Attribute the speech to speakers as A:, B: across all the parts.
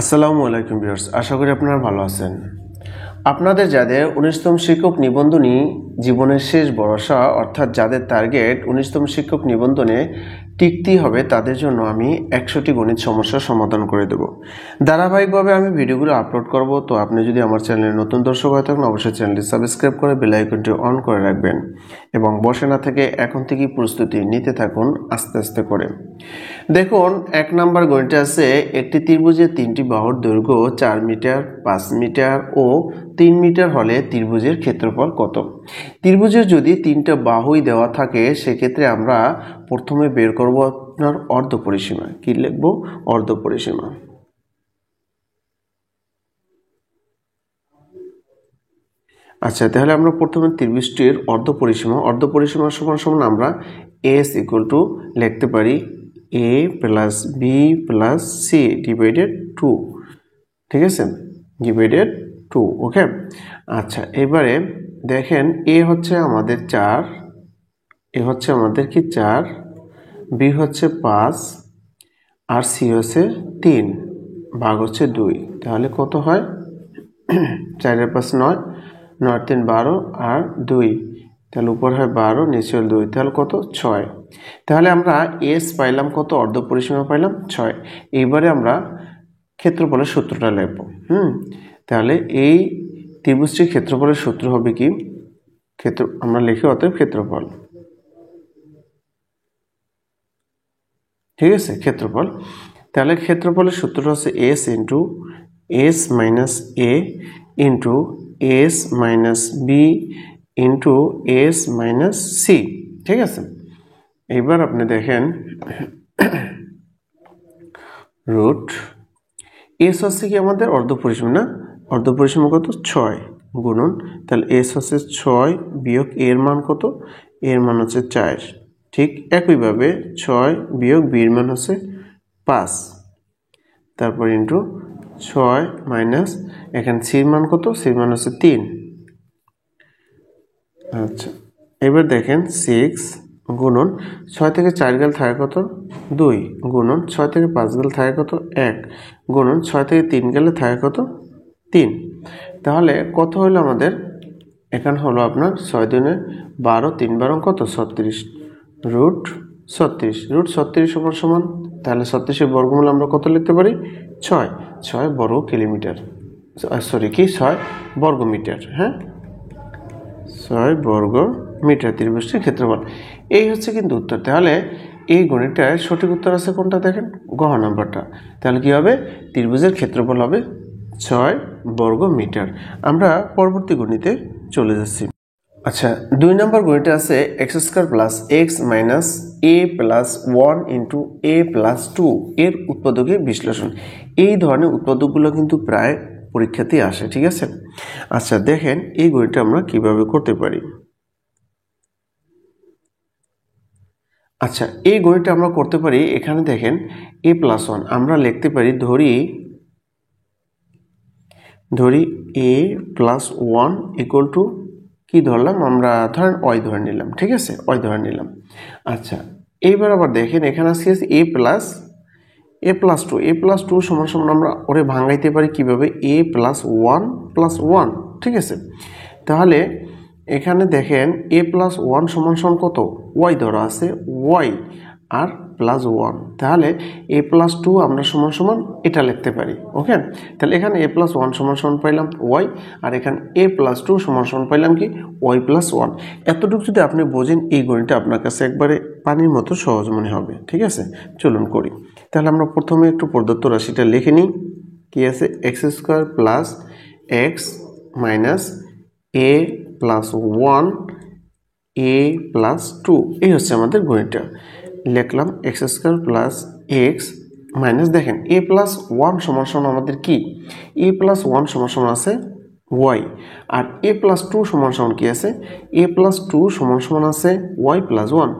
A: আসসালামু আলাইকুম ভিউয়ার্স, আশা করি আপনারা ভালো আছেন। আপনাদের যাদের 19তম শিক্ষক নিবন্ধনী জীবনের শেষ ভরসা, অর্থাৎ যাদের টার্গেট 19তম শিক্ষক নিবন্ধনে টিকতেই হবে, তাদের জন্য আমি 100টি গণিত সমস্যার সমাধান করে দেব। ধারাবাহিকভাবে আমি ভিডিওগুলো আপলোড করব। তো আপনি যদি আমার চ্যানেলে নতুন দর্শক হয়ে থাকেন, অবশ্যই চ্যানেলটি সাবস্ক্রাইব করে বেল আইকনটি অন করে রাখবেন এবং বসে না থেকে এখন থেকেই প্রস্তুতি নিতে থাকুন আস্তে আস্তে করে। দেখুন, 1 নম্বর গণিতে আছে একটি ত্রিভুজের 3টি বাহুর দৈর্ঘ্য 4 মিটার, 5 মিটার ও 3 মিটার হলে ত্রিভুজের ক্ষেত্রফল কত? ত্রিভুজের যদি 3টা বাহুই দেওয়া থাকে, সেক্ষেত্রে আমরা প্রথমে বের করব আপনার অর্ধ পরিসীমা। কি লিখব? অর্ধ পরিসীমা। আচ্ছা, তাহলে আমরা প্রথমে ত্রিভুজটির অর্ধ পরিসীমা সমান আমরা এস ইকুয়াল টু লিখতে পারি a plus B plus C divided 2। ঠিক আছে, ডিভাইডেড 2। ওকে, আচ্ছা এবারে দেখেন, এ হচ্ছে আমাদের 4, এ হচ্ছে আমাদের কি 4, বি হচ্ছে 5 আর সি হচ্ছে 3, ভাগ হচ্ছে 2। তাহলে কত হয়? 4 এর 5 9, 9 আর 3 12 আর 2, তাহলে উপর হয় 12, নিচে হল 2, তাহলে কত? 6। তাহলে আমরা এস পাইলাম কত? অর্ধ পরিসীমা পাইলাম 6। এইবারে আমরা ক্ষেত্রফলের সূত্রটা লিখব। তাহলে এই ত্রিভুজটির ক্ষেত্রফলের সূত্র হবে কি? আমরা লিখি অতএব ক্ষেত্রফল। ঠিক আছে, ক্ষেত্রফল। তাহলে ক্ষেত্রফলের সূত্রটা হচ্ছে S into S minus A into S minus B into S minus C. ঠিক আছে, এইবার আপনি দেখেন, রুট এস হচ্ছে কি আমাদের অর্ধ পরিসীমা, না? অর্ধ পরিসীমা কত? 6 গুণন, তাহলে এস হচ্ছে 6 বিয়োগ এর মান কত? এর মান হচ্ছে 4। ঠিক একইভাবে 6 বিয়োগ বির মান হচ্ছে 5, তারপর ইন্টু 6 মাইনাস এখানে সির মান কত? সির মান হচ্ছে 3। আচ্ছা, এবার দেখেন 6 গুণন 6 থেকে 4 গেল থাকে কত? 2 গুণন 6 থেকে 5 গেল থাকে কত? 1 গুণন 6 থেকে 3 গেলে থাকে কত? 3। তাহলে কত হলো আমাদের? এখানে হলো আপনার 6 দুনে 12, 3 12 কত? 36, রুট 36। রুট 36 সমান সমান, তাহলে 36-এর বর্গমূল আমরা কত লিখতে পারি? 6 বর্গ কিলোমিটার, সরি কি 6 বর্গ মিটার। হ্যাঁ, 6 বর্গ মিটার ত্রিভুজটির ক্ষেত্রফল। এই হচ্ছে কিন্তু উত্তর। তাহলে এই গণিতটার সঠিক উত্তর আছে কোনটা? দেখেন, গ নাম্বারটা। তাহলে কি হবে? ত্রিভুজের ক্ষেত্রফল হবে 6 বর্গ মিটার। আমরা পরবর্তী গণিতে চলে যাচ্ছি। আচ্ছা, 2 নম্বর গণিতে আছে X square plus X minus A plus 1 into A plus 2 এর উৎপাদকের বিশ্লেষণ। এই ধরনের উৎপাদকগুলো কিন্তু প্রায় পরীক্ষাতেই আসে। ঠিক আছে, আচ্ছা দেখেন এই গণিতটা আমরা কিভাবে করতে পারি। আচ্ছা, এই গণিতটা আমরা করতে পারি। এখানে দেখেন a প্লাস 1 আমরা লিখতে পারি, ধরি a প্লাস 1 ইকুয়াল টু কি ধরলাম আমরা? ধরেন ওয়াই ধরে নিলাম। ঠিক আছে, ওয়াই ধরে নিলাম। আচ্ছা, এইবার আবার দেখেন এখানে আছে a প্লাস 2। a প্লাস 2 সমান সমান আমরা ওরে ভাঙাইতে পারি কিভাবে? a plus 1 plus 1। ঠিক আছে, তাহলে এখানে দেখেন a প্লাস 1 সমান সমান কত? ওয়াই ধরা আছে, ওয়াই আর প্লাস 1। তাহলে a প্লাস 2 আমরা সমান সমান এটা লিখতে পারি। ওকে, তাহলে এখানে a প্লাস 1 সমান সমান পাইলাম ওয়াই, আর এখানে a প্লাস 2 সমান সমান পাইলাম কি? Y plus 1। এতটুকু যদি আপনি বোঝেন, এই গণিতটা আপনার কাছে একবারে পানির মতো সহজ মনে হবে। ঠিক আছে, চলুন করি। তাহলে আমরা প্রথমে একটু প্রদত্ত রাশিটা লিখে নিই। কি আছে? X square plus X minus A plus 1 A plus 2, এই হচ্ছে আমাদের গণিতটা। লিখলাম X square plus X minus, দেখেন এ প্লাস 1 সমান সমান আমাদের কি? এ প্লাস 1 সমান সমান আছে ওয়াই, আর এ প্লাস 2 সমান সমান কি আছে? এ প্লাস 2 সমান সমান আছে ওয়াই প্লাস 1।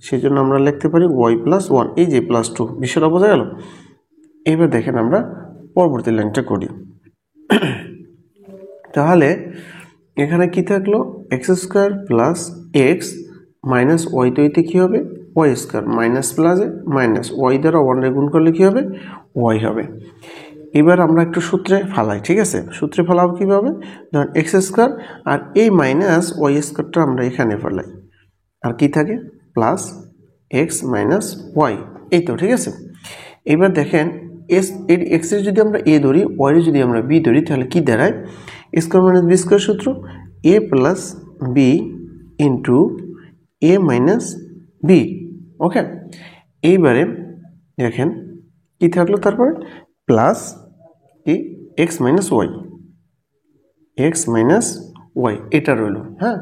A: সেই জন্য আমরা লিখতে পারি ওয়াই প্লাস 1, এই যে প্লাস 2, বিষয়টা বোঝা গেল? এবার দেখেন আমরা পরবর্তী লাইনটা করি। তাহলে এখানে কি থাকলো? X square plus X minus Y তৈরিতে কী হবে? ওয়াই স্কোয়ার, মাইনাস প্লাসে মাইনাস, ওয়াই দ্বারা 1 গুণ করলে কী হবে? ওয়াই হবে। এবার আমরা একটু সূত্রে ফালাই, ঠিক আছে? সূত্রে ফালাবো কীভাবে? ধরেন এক্স স্কোয়ার আর এই মাইনাস ওয়াই স্কোয়ারটা আমরা এখানে ফালাই, আর কি থাকে? প্লাস এক্স মাইনাস ওয়াই, এই তো, ঠিক আছে? এবার দেখেন এক্সের যদি আমরা এ ধরি, ওয়াইয়ের যদি আমরা বি ধরি, তাহলে কি দাঁড়ায়? A square minus B square সূত্র, A plus B into A minus B. Okay, এইবারে দেখেন কি থাকলো, তারপরে প্লাস কি X minus Y, X minus Y এটা রইল। হ্যাঁ,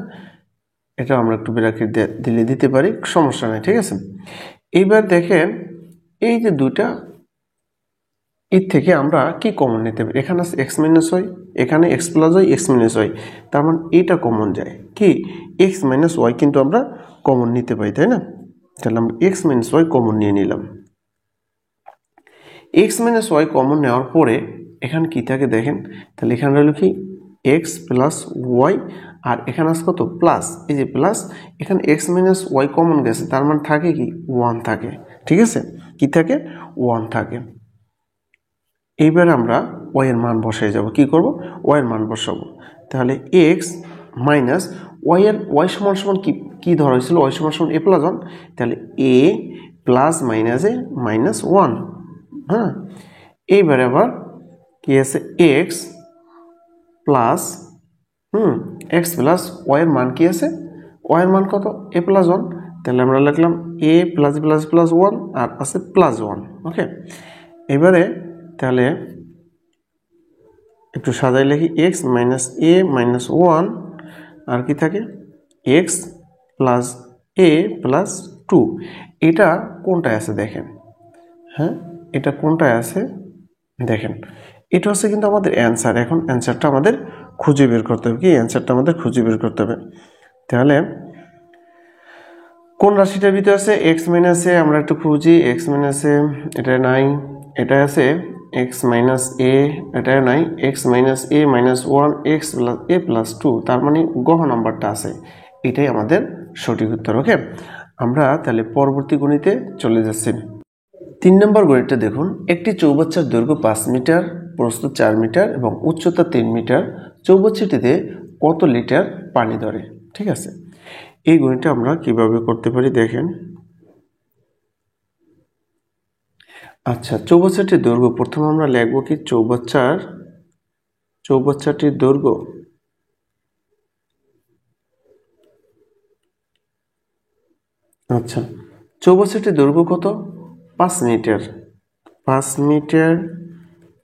A: এটা আমরা একটু ব্র্যাকেট দিলে দিতে পারি, সমস্যা নেই, ঠিক আছে? এইবার দেখেন এই যে দুইটা, এর থেকে আমরা কি কমন নিতে পারি? এখানে আছে এক্স মাইনাস ওয়াই, এখানে X plus Y, X minus Y, তার মানে এটা কমন যায় কি এক্স মাইনাস ওয়াই, কিন্তু আমরা কমন নিতে পারি, তাই না? তাহলে আমরা এক্স মাইনাস ওয়াই কমন নিয়ে নিলাম। এক্স মাইনাস ওয়াই কমন নেওয়ার পরে এখানে কি থাকে দেখেন, তাহলে এখানে রইল কি এক্স প্লাস ওয়াই, আর এখানে আছে কত? প্লাস, এই যে প্লাস, এখানে এক্স মাইনাস ওয়াই কমন গেছে, তার মানে থাকে কি ওয়ান থাকে, ঠিক আছে? কি থাকে? ওয়ান থাকে। এইবার আমরা ওয়াই এর মান বসাই যাব, কি করব? ওয়াই এর মান বসাবো। তাহলে এক্স মাইনাস ওয়াই সমান সমান কি ধরা হয়েছিল? ওয়াই সমান সমান এ প্লাস ওয়ান, তাহলে এ প্লাস মাইনাস এ মাইনাস ওয়ান। হ্যাঁ, এইবারে আবার কি আছে? এক্স প্লাস এক্স প্লাস ওয়াইয়ের মান কি আছে? ওয়াইয়ের মান কত? এ প্লাস ওয়ান, তাহলে আমরা লিখলাম এ প্লাস প্লাস প্লাস ওয়ান, আর আছে প্লাস ওয়ান। ওকে, এবারে তাহলে একটু সাজাই লিখি, এক্স মাইনাস এ মাইনাস ওয়ান, আর কি থাকে? এক্স প্লাস এ প্লাস টু। এটা কোনটায় আছে দেখেন? হ্যাঁ, এটা কোনটায় আছে দেখেন, এটা হচ্ছে কিন্তু আমাদের অ্যান্সার। এখন অ্যান্সারটা আমাদের খুঁজে বের করতে হবে, কি অ্যান্সারটা আমাদের খুঁজে বের করতে হবে। তাহলে কোন রাশিটার ভিতরে আছে এক্স মাইনাস এ? আমরা একটু খুঁজি। এক্স মাইনাস এ এটা নাই, এটা আছে এক্স মাইনাস এ, এটা নাই এক্স মাইনাস এ মাইনাস ওয়ান, এক্স প্লাস এ প্লাস টু, তার মানে গহ নাম্বারটা আছে, এটাই আমাদের সঠিক উত্তর। ওকে, আমরা তাহলে পরবর্তী গণিতে চলে যাচ্ছি। 3 নম্বর গণিতটা দেখুন, একটি চৌবাচ্চার দৈর্ঘ্য 5 মিটার, প্রস্থ 4 মিটার এবং উচ্চতা 3 মিটার, চৌবাচ্চাটিতে কত লিটার পানি ধরে? ঠিক আছে, এই গণিতটা আমরা কিভাবে করতে পারি দেখেন। আচ্ছা, চৌবাচ্চাটির দৈর্ঘ্য, প্রথমে আমরা লিখব কি চৌবাচ্চাটির দৈর্ঘ্য। আচ্ছা, চৌবাচ্চাটির দৈর্ঘ্য কত? 5 মিটার। 5 মিটার,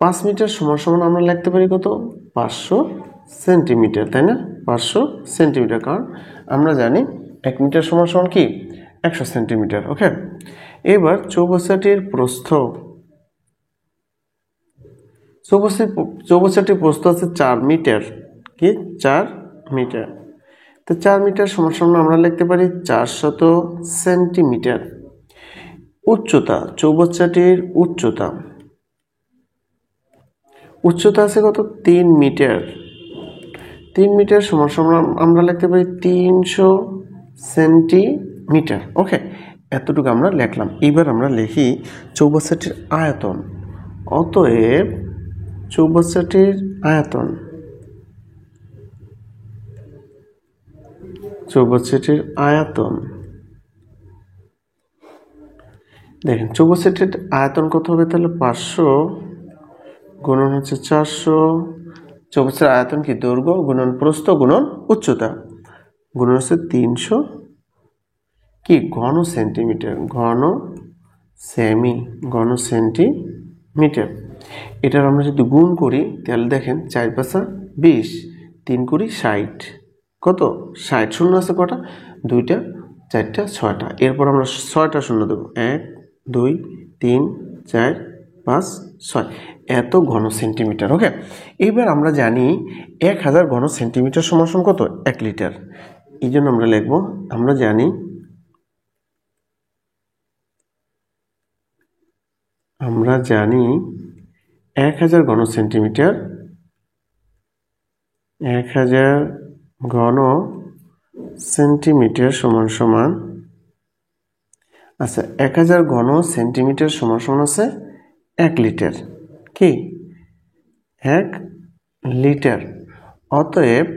A: 5 মিটার সমান সমান আমরা লিখতে পারি কত? 500 সেন্টিমিটার, তাই না? 500 সেন্টিমিটার, কারণ আমরা জানি 1 মিটার সমান সমান কি 100 সেন্টিমিটার। ওকে, এবার চৌবাচ্চাটির প্রস্থ, চৌবাচ্চাটির প্রস্থ আছে 4 মিটার, কি 4 মিটার। তো 4 মিটার সমান সমান আমরা লিখতে পারি 400 সেন্টিমিটার। উচ্চতা, চৌবাচ্চাটির উচ্চতা আছে কত? 3 মিটার। 3 মিটার সমান সমান আমরা লিখতে পারি 300 সেন্টিমিটার। ওকে, এতটুকু আমরা লিখলাম। এবার আমরা লিখি চৌবাচ্চাটির আয়তন। অতএব চৌবাচ্চাটির আয়তন, দেখেন চৌবাচ্চাটির আয়তন কত হবে? তাহলে 500 গুণন হচ্ছে 400, চৌবাচ্চার আয়তন কি দৈর্ঘ্য গুণন প্রস্থ গুণন উচ্চতা গুণন হচ্ছে 300 কি ঘন সেন্টিমিটার, ঘন সেন্টিমিটার। এটার আমরা যদি গুণ করি তাহলে দেখেন 4 5 20, 3 কুড়ি 60, কত? 60। শূন্য আছে কটা? 2টা, 4টা, 6টা। এরপর আমরা 6টা শূন্য দেবো, 1 2 3 4 5 6, এত ঘন সেন্টিমিটার। ওকে, এইবার আমরা জানি 1000 ঘন সেন্টিমিটার সমান সমান কত? 1 লিটার। এই জন্য আমরা লিখব, আমরা জানি 1000 ঘন সেন্টিমিটার, 1000 ঘন সেন্টিমিটার সমান সমান, আচ্ছা 1000 ঘন সেন্টিমিটার সমান সমান আছে 1 লিটার। কি 1 লিটার। অতএব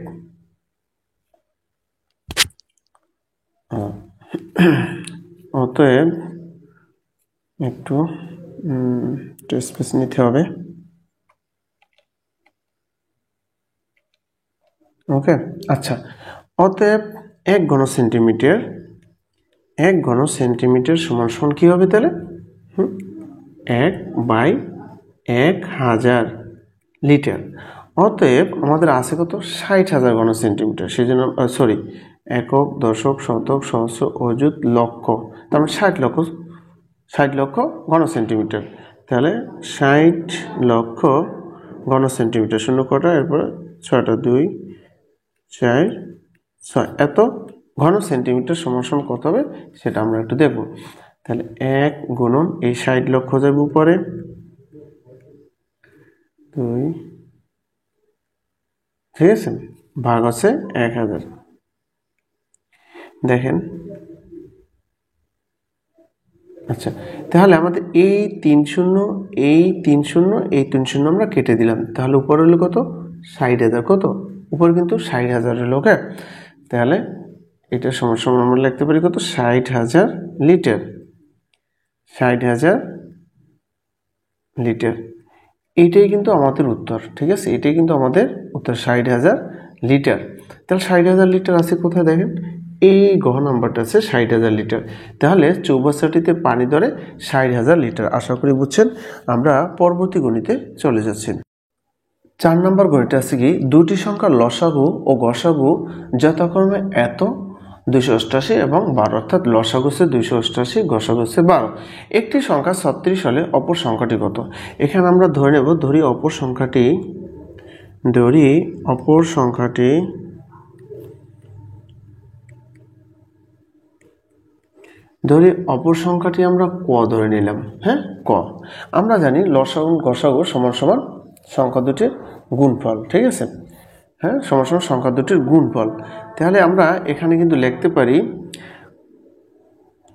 A: একটু স্পেস নিতে হবে। ওকে, আচ্ছা, অতএব 1 ঘন সেন্টিমিটার সমান সমান কি হবে তাহলে? 1/1000 লিটার। অতএব আমাদের আছে কত? 60,000 ঘন সেন্টিমিটার। সেই জন্য সরি, একক, দশক, শতক, সহস্র, অযুত, লক্ষ, তার মানে 60 লক্ষ ঘন সেন্টিমিটার। তাহলে 60 লক্ষ ঘন সেন্টিমিটার, শূন্য কটা, এরপরে 6টা, 2 4 6, এত ঘন সেন্টিমিটার সমান সমান কত হবে সেটা আমরা একটু দেখব। তাহলে 1 গুণন এই 60 লক্ষ যাবে উপরে, 2, ঠিক আছে, ভাগ আছে 1000। দেখেন, আচ্ছা, তাহলে আমাদের এই 3 শূন্য, এই 3 শূন্য, এই 3 শূন্য আমরা কেটে দিলাম। তাহলে উপরে হলো কত? 60,000। কত? উপরে কিন্তু 60,000 হলো। ওকে, তাহলে এটা সমান সমান আমরা লিখতে পারি কত? 60,000 লিটার। 60,000 লিটার, এইটাই কিন্তু আমাদের উত্তর। ঠিক আছে, এটাই কিন্তু আমাদের উত্তর, 60,000 লিটার। তাহলে 60,000 লিটার আছে কোথায়? দেখেন, এই ঘ নাম্বারটা আছে 60,000 লিটার। তাহলে চৌবাচ্চাটিতে পানি ধরে 60,000 লিটার। আশা করি বুঝছেন। আমরা পরবর্তী গণিতে চলে যাচ্ছি। 4 নম্বর গণিতে আছে কি, দুটি সংখ্যার লসাগু ও গসাগু যথাক্রমে এত 288 এবং 12, অর্থাৎ লসাগু হচ্ছে 288, গসাগু হচ্ছে 12। একটি সংখ্যা 36 হলে অপর সংখ্যাটি কত? এখানে আমরা ধরে নেব, ধরি অপর সংখ্যাটি আমরা ক ধরে নিলাম। হ্যাঁ, ক। আমরা জানি লসাগু গসাগু সমান সমান সংখ্যা দুটির গুণফল। ঠিক আছে, হ্যাঁ, সমান সমান সংখ্যা দুটির গুণফল। তাহলে আমরা এখানে কিন্তু লিখতে পারি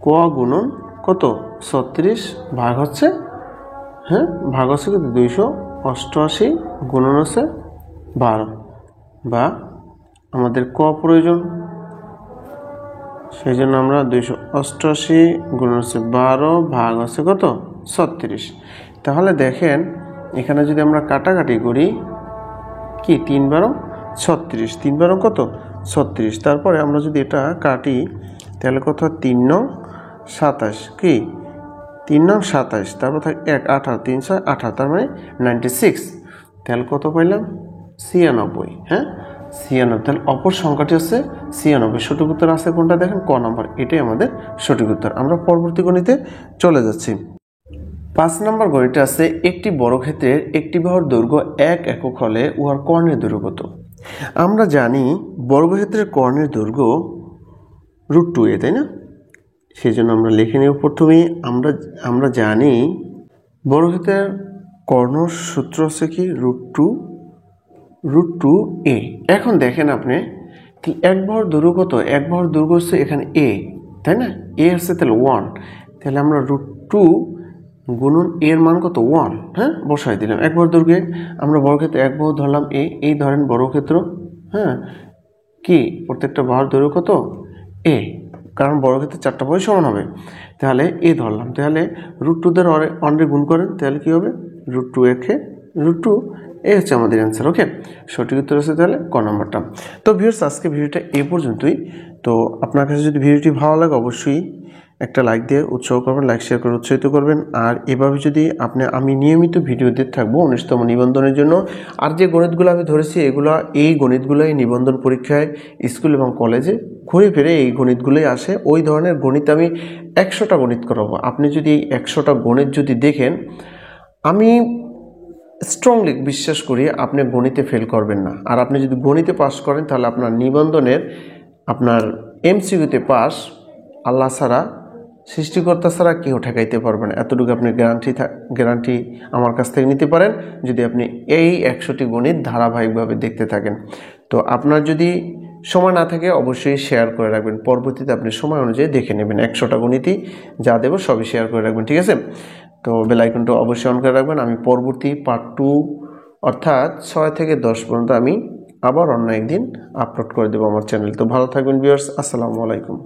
A: ক গুণন কত? 36 ভাগ হচ্ছে, হ্যাঁ, ভাগ হচ্ছে কিন্তু 288 গুণন হচ্ছে 12, বা আমাদের ক প্রয়োজন, সেই জন্য আমরা 288 গুণন হচ্ছে 12 ভাগ হচ্ছে কত? 36। তাহলে দেখেন, এখানে যদি আমরা কাটাকাটি করি, কি 3 12 36, 3 12 কত? 36। তারপরে আমরা যদি এটা কাটি তাহলে কত? 3 9 27, কি 3 9 27, তারপর থাকে 1 18, 3 6 18, তার মানে 96। তাহলে কত পাইলাম? 96। হ্যাঁ, 96। তাহলে অপর সংখ্যাটি হচ্ছে 96। সঠিক উত্তর আছে কোনটা? দেখেন, ক নম্বর, এটাই আমাদের সঠিক উত্তর। আমরা পরবর্তী গণিতে চলে যাচ্ছি। 5 নম্বর গণিতে আছে, একটি বর্গক্ষেত্রের একটি বাহুর দৈর্ঘ্য 1 একক হলে উহার কর্ণের দৈর্ঘ্য কত? আমরা জানি বর্গক্ষেত্রের কর্ণের দৈর্ঘ্য √2a, তাই না? সেই জন্য আমরা লিখে নেব প্রথমেই, আমরা জানি বর্গক্ষেত্রের কর্ণ সূত্র হচ্ছে কি √2a। এখন দেখেন আপনি, এক বাহুর দৈর্ঘ্য কত? এক বাহুর দৈর্ঘ্য হচ্ছে এখানে a, তাই না? a হচ্ছে তাহলে 1, তাহলে আমরা √2 গুণন এর মান কত? 1, হ্যাঁ, বসাই দিলাম। এক বাহুর দৈর্ঘ্যে আমরা বর্গক্ষেত্র এক বাহু ধরলাম a, এই ধরেন বর্গক্ষেত্র, হ্যাঁ, কি প্রত্যেকটা বাহুর দৈর্ঘ্য কত? a, কারণ বর্গক্ষেত্রে 4টা বাহু সমান হবে। তাহলে a ধরলাম, তাহলে √2 দ্বারা 1 গুণ করেন, তাহলে কি হবে? √2 একে √2, এই হচ্ছে আমাদের অ্যান্সার। ওকে, সঠিক উত্তর আছে তাহলে ক নম্বরটা। তো ভিউয়ার্স, আজকে ভিডিওটা এই পর্যন্তই। তো আপনার কাছে যদি ভিডিওটি ভালো লাগে অবশ্যই একটা লাইক দিয়ে উৎসাহ করবেন, লাইক শেয়ার করে উৎসাহিত করবেন। আর এভাবে যদি আমি নিয়মিত ভিডিও দিতে থাকবো 19তম নিবন্ধনের জন্য। আর যে গণিতগুলো আমি ধরেছি এই গণিতগুলোই নিবন্ধন পরীক্ষায় স্কুল এবং কলেজে ঘুরে ফিরে এই গণিতগুলোই আসে। ওই ধরনের গণিত আমি 100টা গণিত করাবো। আপনি যদি এই 100টা গণিত যদি দেখেন, আমি স্ট্রংলি বিশ্বাস করি আপনি গণিতে ফেল করবেন না। আর আপনি যদি গণিতে পাস করেন তাহলে আপনার নিবন্ধনের আপনার MCQতে পাস আল্লাহ ছাড়া, সৃষ্টিকর্তা ছাড়া কেউ ঠেকাইতে পারবে না। এতটুকু আপনি গ্যারান্টি আমার কাছ থেকে নিতে পারেন, যদি আপনি এই 100টি গণিত ধারাবাহিকভাবে দেখতে থাকেন। তো আপনার যদি সময় না থাকে অবশ্যই শেয়ার করে রাখবেন, পরবর্তীতে আপনি সময় অনুযায়ী দেখে নেবেন। 100টা গণিতই যা দেবো সবই শেয়ার করে রাখবেন, ঠিক আছে? তো বেল আইকনটা অবশ্যই অন করে রাখবেন। আমি পরবর্তী পার্ট 2 অর্থাৎ 6 থেকে 10 পর্যন্ত আমি আবার অন্য একদিন আপলোড করে দেবো আমার চ্যানেল। তো ভালো থাকবেন ভিউয়ার্স, আসসালামু আলাইকুম।